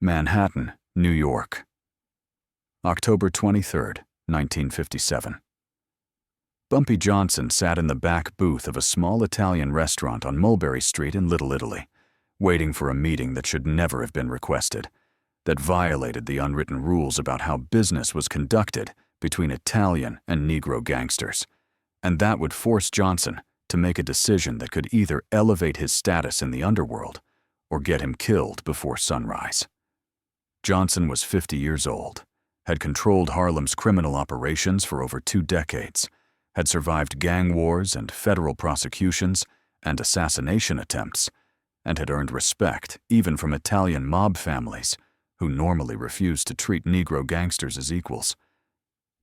Manhattan, New York. October 23, 1957. Bumpy Johnson sat in the back booth of a small Italian restaurant on Mulberry Street in Little Italy, waiting for a meeting that should never have been requested, that violated the unwritten rules about how business was conducted between Italian and Negro gangsters, and that would force Johnson to make a decision that could either elevate his status in the underworld or get him killed before sunrise. Johnson was 50 years old, had controlled Harlem's criminal operations for over 2 decades, had survived gang wars and federal prosecutions and assassination attempts, and had earned respect even from Italian mob families who normally refused to treat Negro gangsters as equals.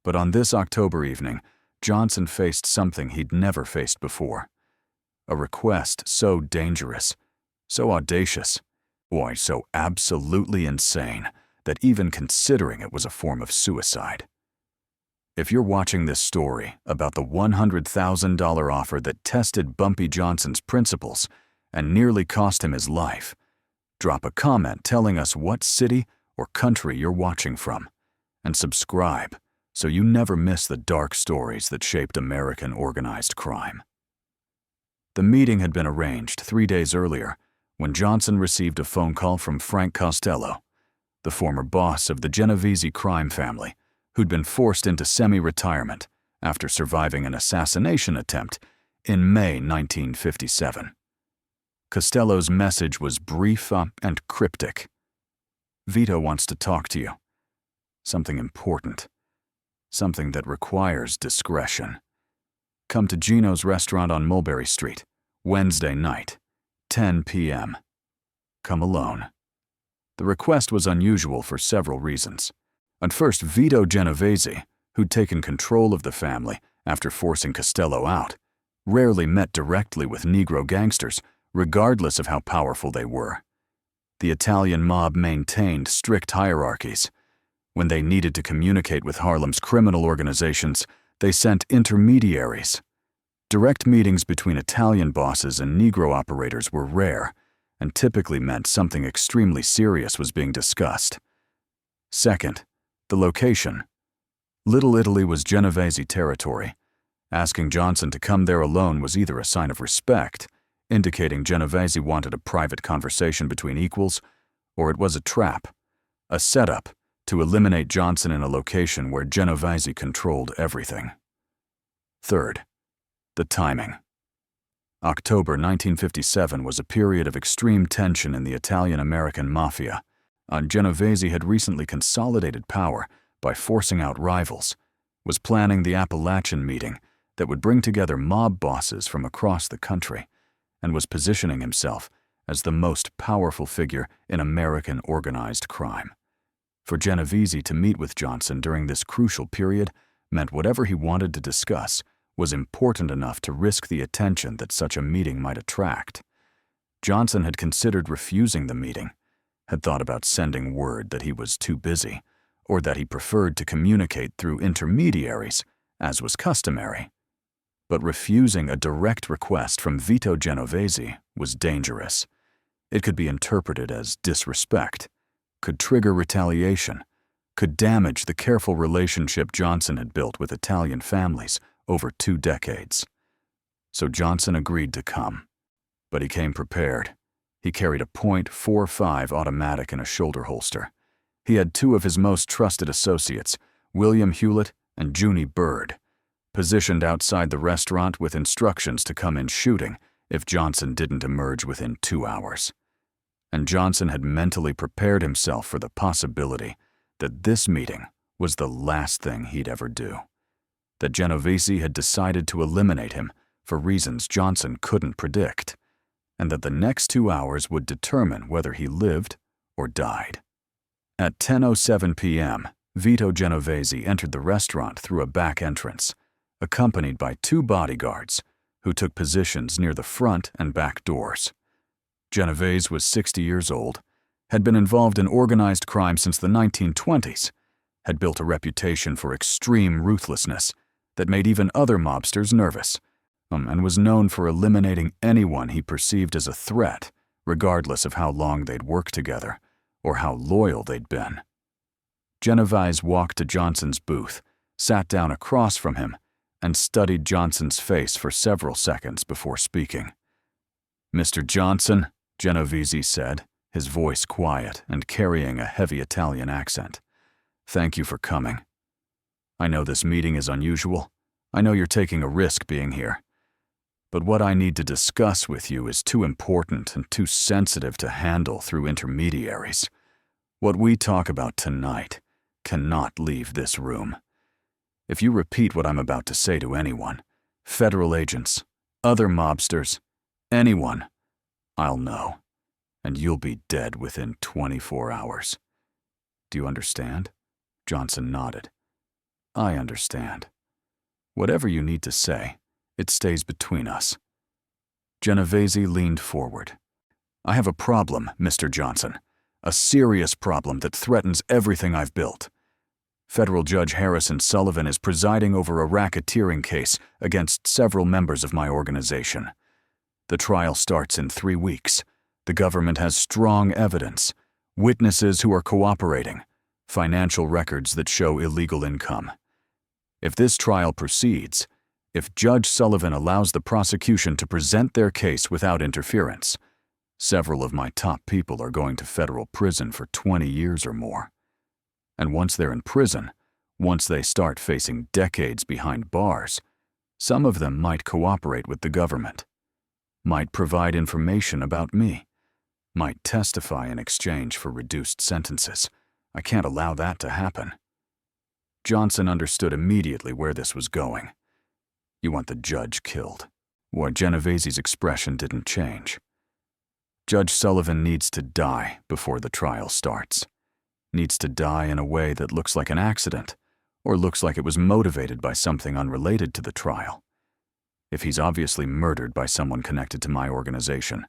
But on this October evening, Johnson faced something he'd never faced before. A request so dangerous, so audacious, why, so absolutely insane that even considering it was a form of suicide. If you're watching this story about the $100,000 offer that tested Bumpy Johnson's principles and nearly cost him his life, drop a comment telling us what city or country you're watching from, and subscribe so you never miss the dark stories that shaped American organized crime. The meeting had been arranged 3 days earlier when Johnson received a phone call from Frank Costello, the former boss of the Genovese crime family, who'd been forced into semi-retirement after surviving an assassination attempt in May 1957. Costello's message was brief and cryptic. "Vito wants to talk to you. Something important. Something that requires discretion. Come to Gino's restaurant on Mulberry Street, Wednesday night, 10 p.m. Come alone." The request was unusual for several reasons. At first, Vito Genovese, who'd taken control of the family after forcing Costello out, rarely met directly with Negro gangsters, regardless of how powerful they were. The Italian mob maintained strict hierarchies. When they needed to communicate with Harlem's criminal organizations, they sent intermediaries. Direct meetings between Italian bosses and Negro operators were rare, and typically meant something extremely serious was being discussed. Second, the location. Little Italy was Genovese territory. Asking Johnson to come there alone was either a sign of respect, indicating Genovese wanted a private conversation between equals, or it was a trap, a setup to eliminate Johnson in a location where Genovese controlled everything. Third, the timing. October 1957 was a period of extreme tension in the Italian-American Mafia. Genovese had recently consolidated power by forcing out rivals, was planning the Appalachian meeting that would bring together mob bosses from across the country, and was positioning himself as the most powerful figure in American organized crime. For Genovese to meet with Johnson during this crucial period meant whatever he wanted to discuss was important enough to risk the attention that such a meeting might attract. Johnson had considered refusing the meeting, had thought about sending word that he was too busy, or that he preferred to communicate through intermediaries, as was customary. But refusing a direct request from Vito Genovese was dangerous. It could be interpreted as disrespect, could trigger retaliation, could damage the careful relationship Johnson had built with Italian families over 2 decades. So Johnson agreed to come, but he came prepared. He carried a .45 automatic in a shoulder holster. He had 2 of his most trusted associates, William Hewlett and Junie Bird, positioned outside the restaurant with instructions to come in shooting if Johnson didn't emerge within 2 hours. And Johnson had mentally prepared himself for the possibility that this meeting was the last thing he'd ever do, that Genovese had decided to eliminate him for reasons Johnson couldn't predict, and that the next 2 hours would determine whether he lived or died. At 10:07 p.m., Vito Genovese entered the restaurant through a back entrance, accompanied by 2 bodyguards who took positions near the front and back doors. Genovese was 60 years old, had been involved in organized crime since the 1920s, had built a reputation for extreme ruthlessness that made even other mobsters nervous, and was known for eliminating anyone he perceived as a threat, regardless of how long they'd worked together or how loyal they'd been. Genovese walked to Johnson's booth, sat down across from him, and studied Johnson's face for several seconds before speaking. "Mr. Johnson," Genovese said, his voice quiet and carrying a heavy Italian accent, "thank you for coming. I know this meeting is unusual. I know you're taking a risk being here. But what I need to discuss with you is too important and too sensitive to handle through intermediaries. What we talk about tonight cannot leave this room. If you repeat what I'm about to say to anyone, federal agents, other mobsters, anyone, I'll know, and you'll be dead within 24 hours. Do you understand?" Johnson nodded. "I understand. Whatever you need to say, it stays between us." Genovese leaned forward. "I have a problem, Mr. Johnson. A serious problem that threatens everything I've built. Federal Judge Harrison Sullivan is presiding over a racketeering case against several members of my organization. The trial starts in 3 weeks. The government has strong evidence, witnesses who are cooperating, financial records that show illegal income. If this trial proceeds, if Judge Sullivan allows the prosecution to present their case without interference, several of my top people are going to federal prison for 20 years or more. And once they're in prison, once they start facing decades behind bars, some of them might cooperate with the government, might provide information about me, might testify in exchange for reduced sentences. I can't allow that to happen." Johnson understood immediately where this was going. "You want the judge killed." Why, Genovese's expression didn't change. "Judge Sullivan needs to die before the trial starts. Needs to die in a way that looks like an accident, or looks like it was motivated by something unrelated to the trial. If he's obviously murdered by someone connected to my organization,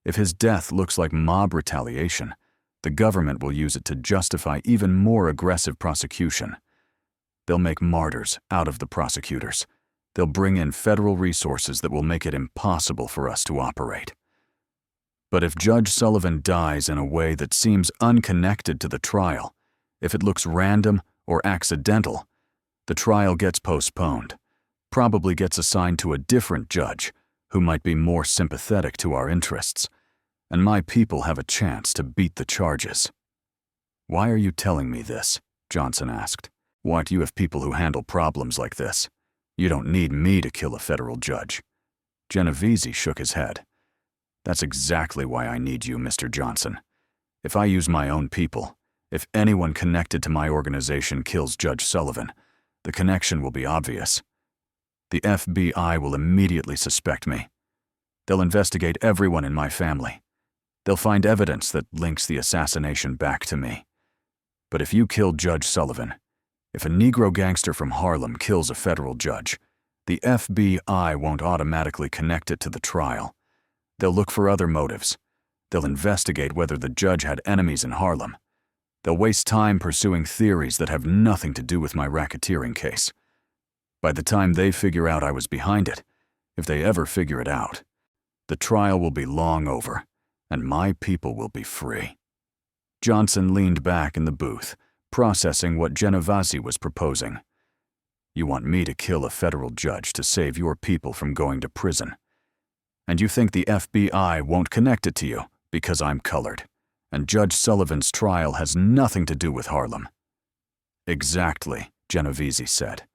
if his death looks like mob retaliation, the government will use it to justify even more aggressive prosecution. They'll make martyrs out of the prosecutors. They'll bring in federal resources that will make it impossible for us to operate. But if Judge Sullivan dies in a way that seems unconnected to the trial, if it looks random or accidental, the trial gets postponed, probably gets assigned to a different judge who might be more sympathetic to our interests, and my people have a chance to beat the charges." "Why are you telling me this?" Johnson asked. "Why do you have people who handle problems like this? You don't need me to kill a federal judge." Genovese shook his head. "That's exactly why I need you, Mr. Johnson. If I use my own people, if anyone connected to my organization kills Judge Sullivan, the connection will be obvious. The FBI will immediately suspect me. They'll investigate everyone in my family. They'll find evidence that links the assassination back to me. But if you kill Judge Sullivan, if a Negro gangster from Harlem kills a federal judge, the FBI won't automatically connect it to the trial. They'll look for other motives. They'll investigate whether the judge had enemies in Harlem. They'll waste time pursuing theories that have nothing to do with my racketeering case. By the time they figure out I was behind it, if they ever figure it out, the trial will be long over, and my people will be free." Johnson leaned back in the booth, processing what Genovese was proposing. "You want me to kill a federal judge to save your people from going to prison. And you think the FBI won't connect it to you because I'm colored, and Judge Sullivan's trial has nothing to do with Harlem." "Exactly," Genovese said.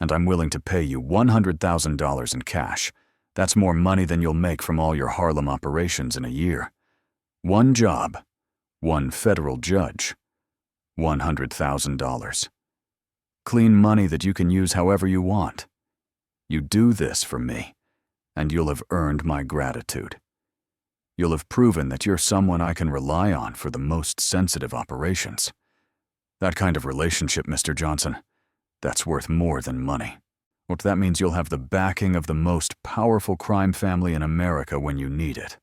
"And I'm willing to pay you $100,000 in cash. That's more money than you'll make from all your Harlem operations in a year. One job, one federal judge, $100,000. Clean money that you can use however you want. You do this for me, and you'll have earned my gratitude. You'll have proven that you're someone I can rely on for the most sensitive operations. That kind of relationship, Mr. Johnson, that's worth more than money. What that means, you'll have the backing of the most powerful crime family in America when you need it."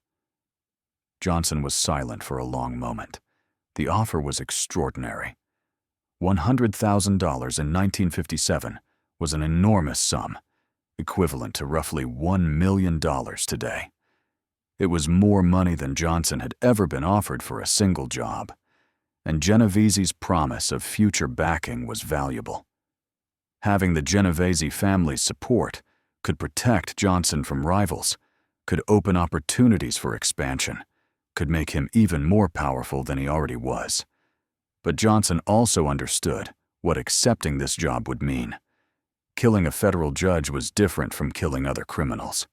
Johnson was silent for a long moment. The offer was extraordinary. $100,000 in 1957 was an enormous sum, equivalent to roughly $1 million today. It was more money than Johnson had ever been offered for a single job. and Genovese's promise of future backing was valuable. Having the Genovese family's support could protect Johnson from rivals, could open opportunities for expansion, could make him even more powerful than he already was. But Johnson also understood what accepting this job would mean. Killing a federal judge was different from killing other criminals.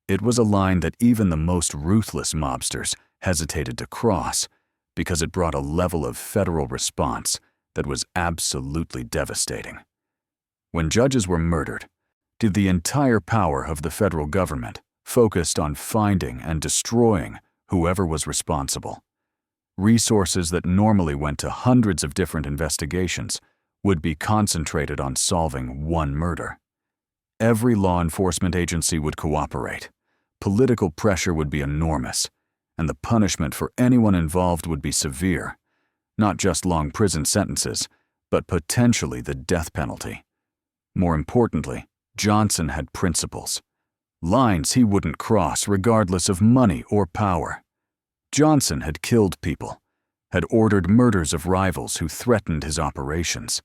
It was a line that even the most ruthless mobsters hesitated to cross because it brought a level of federal response that was absolutely devastating. When judges were murdered, did the entire power of the federal government focused on finding and destroying whoever was responsible. Resources that normally went to hundreds of different investigations would be concentrated on solving one murder. Every law enforcement agency would cooperate. Political pressure would be enormous, and the punishment for anyone involved would be severe. Not just long prison sentences, but potentially the death penalty. More importantly, Johnson had principles. Lines he wouldn't cross regardless of money or power. Johnson had killed people, had ordered murders of rivals who threatened his operations,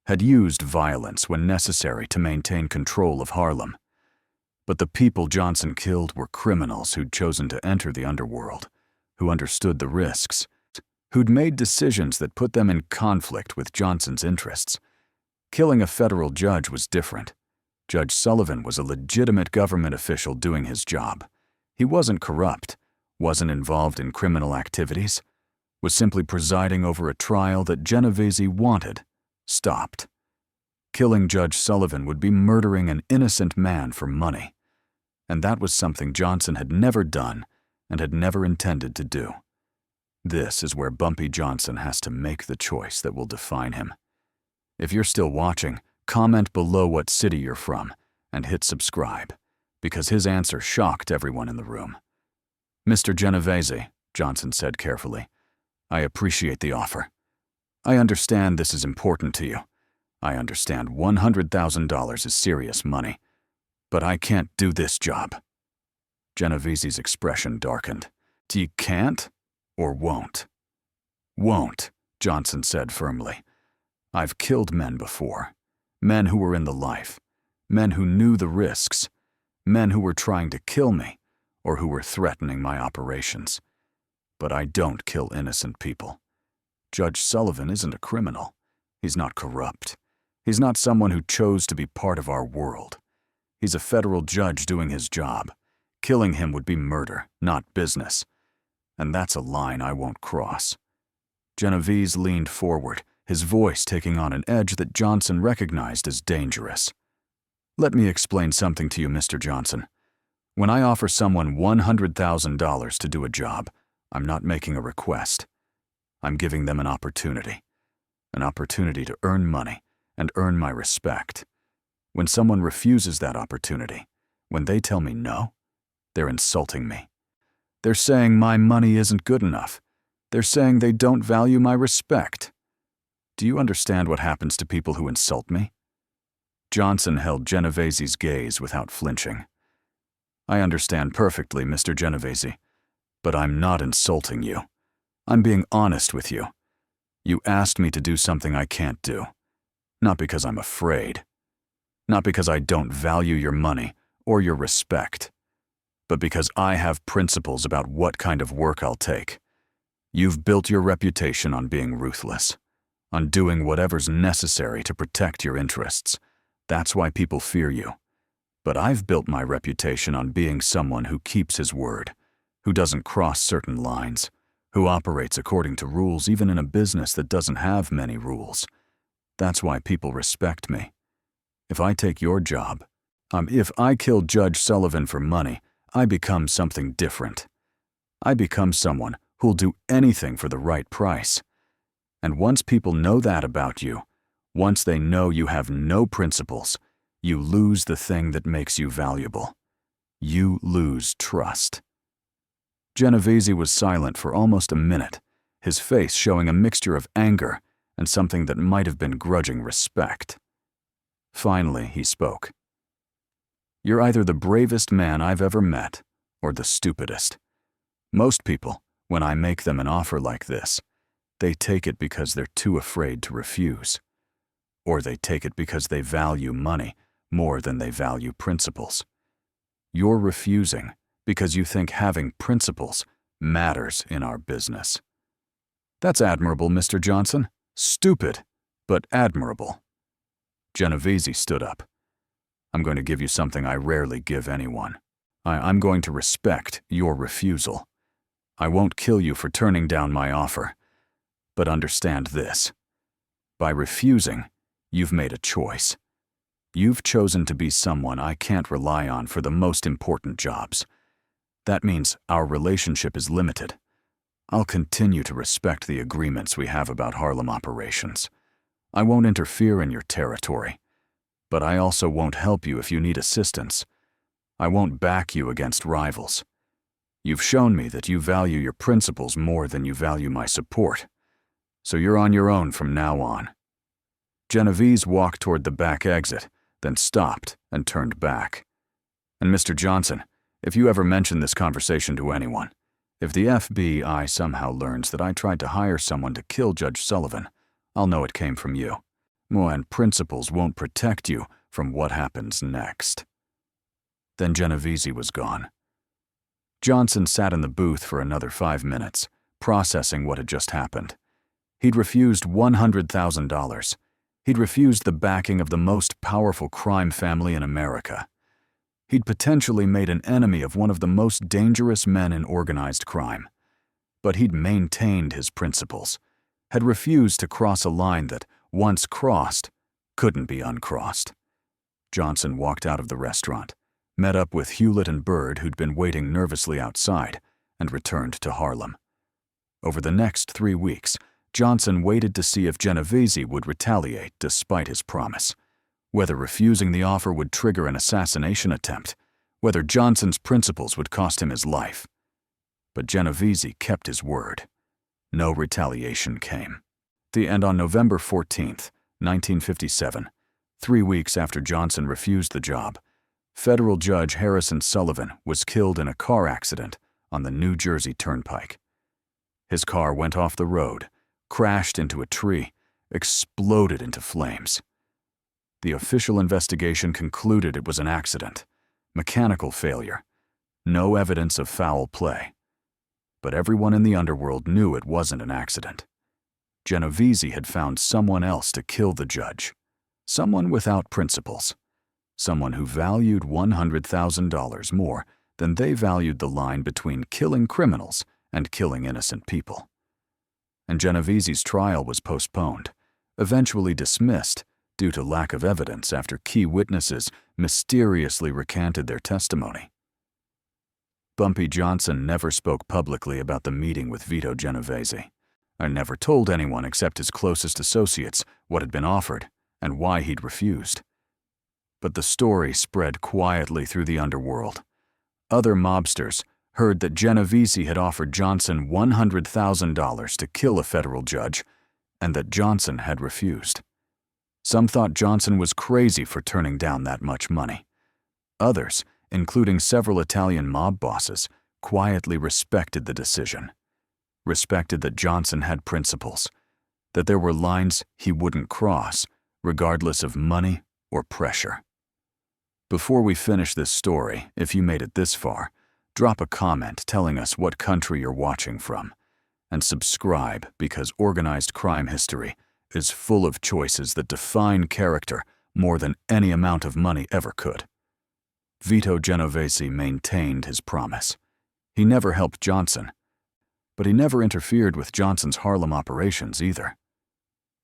had used violence when necessary to maintain control of Harlem. But the people Johnson killed were criminals who'd chosen to enter the underworld, who understood the risks, who'd made decisions that put them in conflict with Johnson's interests. Killing a federal judge was different. Judge Sullivan was a legitimate government official doing his job. He wasn't corrupt, wasn't involved in criminal activities, was simply presiding over a trial that Genovese wanted stopped. Killing Judge Sullivan would be murdering an innocent man for money, and that was something Johnson had never done and had never intended to do. This is where Bumpy Johnson has to make the choice that will define him. If you're still watching, comment below what city you're from and hit subscribe, because his answer shocked everyone in the room. "Mr. Genovese," Johnson said carefully, "I appreciate the offer. I understand this is important to you. I understand $100,000 is serious money, but I can't do this job." Genovese's expression darkened. "You can't or won't?" "Won't," Johnson said firmly. "I've killed men before. Men who were in the life. Men who knew the risks. Men who were trying to kill me or who were threatening my operations. But I don't kill innocent people. Judge Sullivan isn't a criminal. He's not corrupt. He's not someone who chose to be part of our world. He's a federal judge doing his job. Killing him would be murder, not business. And that's a line I won't cross." Genovese leaned forward, his voice taking on an edge that Johnson recognized as dangerous. "Let me explain something to you, Mr. Johnson. When I offer someone $100,000 to do a job, I'm not making a request. I'm giving them an opportunity to earn money and earn my respect. When someone refuses that opportunity, when they tell me no, they're insulting me. They're saying my money isn't good enough. They're saying they don't value my respect. Do you understand what happens to people who insult me?" Johnson held Genovese's gaze without flinching. "I understand perfectly, Mr. Genovese, but I'm not insulting you. I'm being honest with you. You asked me to do something I can't do. Not because I'm afraid. Not because I don't value your money or your respect, but because I have principles about what kind of work I'll take. You've built your reputation on being ruthless, on doing whatever's necessary to protect your interests. That's why people fear you. But I've built my reputation on being someone who keeps his word, who doesn't cross certain lines, who operates according to rules even in a business that doesn't have many rules. That's why people respect me. If I take your job, if I kill Judge Sullivan for money, I become something different. I become someone who'll do anything for the right price. And once people know that about you, once they know you have no principles, you lose the thing that makes you valuable. You lose trust." Genovese was silent for almost a minute, his face showing a mixture of anger and something that might have been grudging respect. Finally, he spoke. "You're either the bravest man I've ever met or the stupidest. Most people, when I make them an offer like this, They take it because they're too afraid to refuse. Or they take it because they value money more than they value principles. You're refusing because you think having principles matters in our business. That's admirable, Mr. Johnson. Stupid, but admirable. Genovese stood up. I'm going to give you something I rarely give anyone. I'm going to respect your refusal. I won't kill you for turning down my offer. But understand this. By refusing, you've made a choice. You've chosen to be someone I can't rely on for the most important jobs. That means our relationship is limited. I'll continue to respect the agreements we have about Harlem operations. I won't interfere in your territory. But I also won't help you if you need assistance. I won't back you against rivals. You've shown me that you value your principles more than you value my support. So you're on your own from now on. Genovese walked toward the back exit, then stopped and turned back. And Mr. Johnson, if you ever mention this conversation to anyone, if the FBI somehow learns that I tried to hire someone to kill Judge Sullivan, I'll know it came from you. And principles won't protect you from what happens next. Then Genovese was gone. Johnson sat in the booth for another 5 minutes, processing what had just happened. He'd refused $100,000. He'd refused the backing of the most powerful crime family in America. He'd potentially made an enemy of one of the most dangerous men in organized crime. But he'd maintained his principles, had refused to cross a line that, once crossed, couldn't be uncrossed. Johnson walked out of the restaurant, met up with Hewlett and Bird, who'd been waiting nervously outside, and returned to Harlem. Over the next 3 weeks, Johnson waited to see if Genovese would retaliate despite his promise, whether refusing the offer would trigger an assassination attempt, whether Johnson's principles would cost him his life. But Genovese kept his word. No retaliation came. And on November 14th, 1957, 3 weeks after Johnson refused the job, federal judge Harrison Sullivan was killed in a car accident on the New Jersey Turnpike. His car went off the road, crashed into a tree, exploded into flames. The official investigation concluded it was an accident, mechanical failure, no evidence of foul play. But everyone in the underworld knew it wasn't an accident. Genovese had found someone else to kill the judge, someone without principles, someone who valued $100,000 more than they valued the line between killing criminals and killing innocent people. And Genovese's trial was postponed, eventually dismissed due to lack of evidence after key witnesses mysteriously recanted their testimony. Bumpy Johnson never spoke publicly about the meeting with Vito Genovese. I never told anyone except his closest associates what had been offered and why he'd refused. But the story spread quietly through the underworld. Other mobsters heard that Genovese had offered Johnson $100,000 to kill a federal judge, and that Johnson had refused. Some thought Johnson was crazy for turning down that much money. Others, including several Italian mob bosses, quietly respected the decision. Respected that Johnson had principles, that there were lines he wouldn't cross, regardless of money or pressure. Before we finish this story, if you made it this far, drop a comment telling us what country you're watching from, and subscribe because organized crime history is full of choices that define character more than any amount of money ever could. Vito Genovese maintained his promise. He never helped Johnson, but he never interfered with Johnson's Harlem operations either.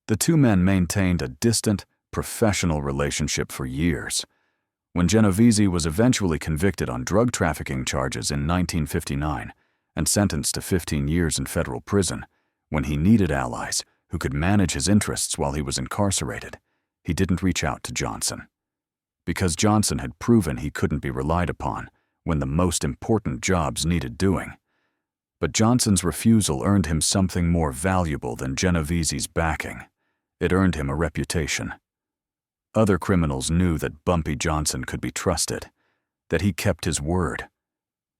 The two men maintained a distant, professional relationship for years. When Genovese was eventually convicted on drug trafficking charges in 1959 and sentenced to 15 years in federal prison, when he needed allies who could manage his interests while he was incarcerated, he didn't reach out to Johnson. Because Johnson had proven he couldn't be relied upon when the most important jobs needed doing. But Johnson's refusal earned him something more valuable than Genovese's backing. It earned him a reputation. Other criminals knew that Bumpy Johnson could be trusted, that he kept his word,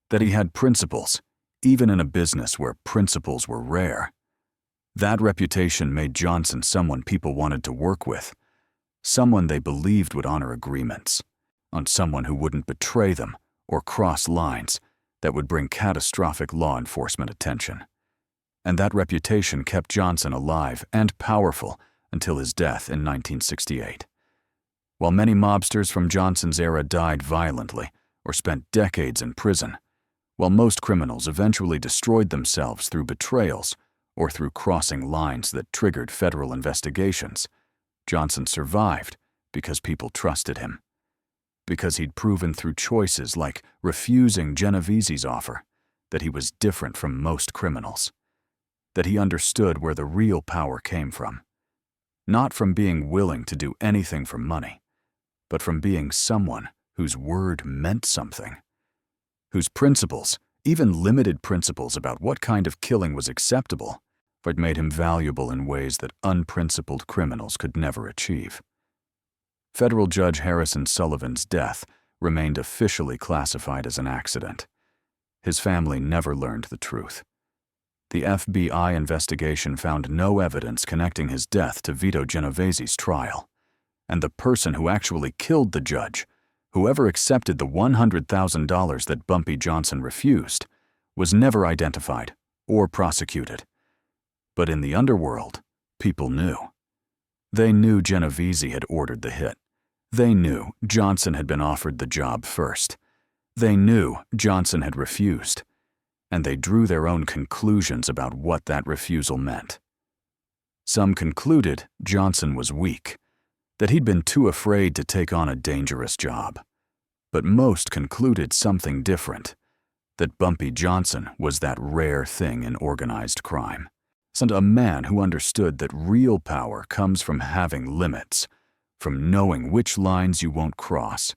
that he had principles, even in a business where principles were rare. That reputation made Johnson someone people wanted to work with, someone they believed would honor agreements, on someone who wouldn't betray them or cross lines that would bring catastrophic law enforcement attention. And that reputation kept Johnson alive and powerful until his death in 1968. While many mobsters from Johnson's era died violently or spent decades in prison, while most criminals eventually destroyed themselves through betrayals or through crossing lines that triggered federal investigations, Johnson survived because people trusted him. Because he'd proven through choices like refusing Genovese's offer that he was different from most criminals, that he understood where the real power came from, not from being willing to do anything for money, but from being someone whose word meant something, whose principles, even limited principles about what kind of killing was acceptable, but made him valuable in ways that unprincipled criminals could never achieve. Federal Judge Harrison Sullivan's death remained officially classified as an accident. His family never learned the truth. The FBI investigation found no evidence connecting his death to Vito Genovese's trial, and the person who actually killed the judge, whoever accepted the $100,000 that Bumpy Johnson refused, was never identified or prosecuted. But in the underworld, people knew. They knew Genovese had ordered the hit. They knew Johnson had been offered the job first. They knew Johnson had refused, and they drew their own conclusions about what that refusal meant. Some concluded Johnson was weak, that he'd been too afraid to take on a dangerous job. But most concluded something different, that Bumpy Johnson was that rare thing in organized crime, and a man who understood that real power comes from having limits, from knowing which lines you won't cross,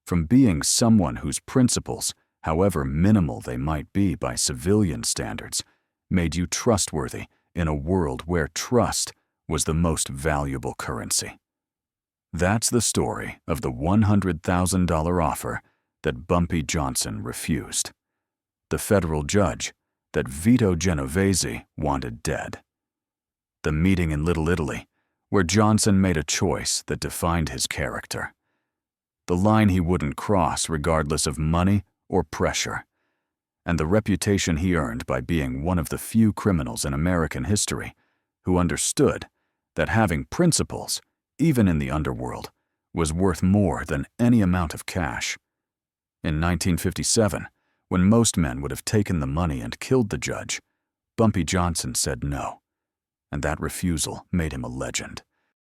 from being someone whose principles, however minimal they might be by civilian standards, made you trustworthy in a world where trust was the most valuable currency. That's the story of the $100,000 offer that Bumpy Johnson refused. The federal judge that Vito Genovese wanted dead. The meeting in Little Italy, where Johnson made a choice that defined his character. The line he wouldn't cross regardless of money or pressure. And the reputation he earned by being one of the few criminals in American history who understood that having principles, even in the underworld, was worth more than any amount of cash. In 1957, when most men would have taken the money and killed the judge, Bumpy Johnson said no, and that refusal made him a legend.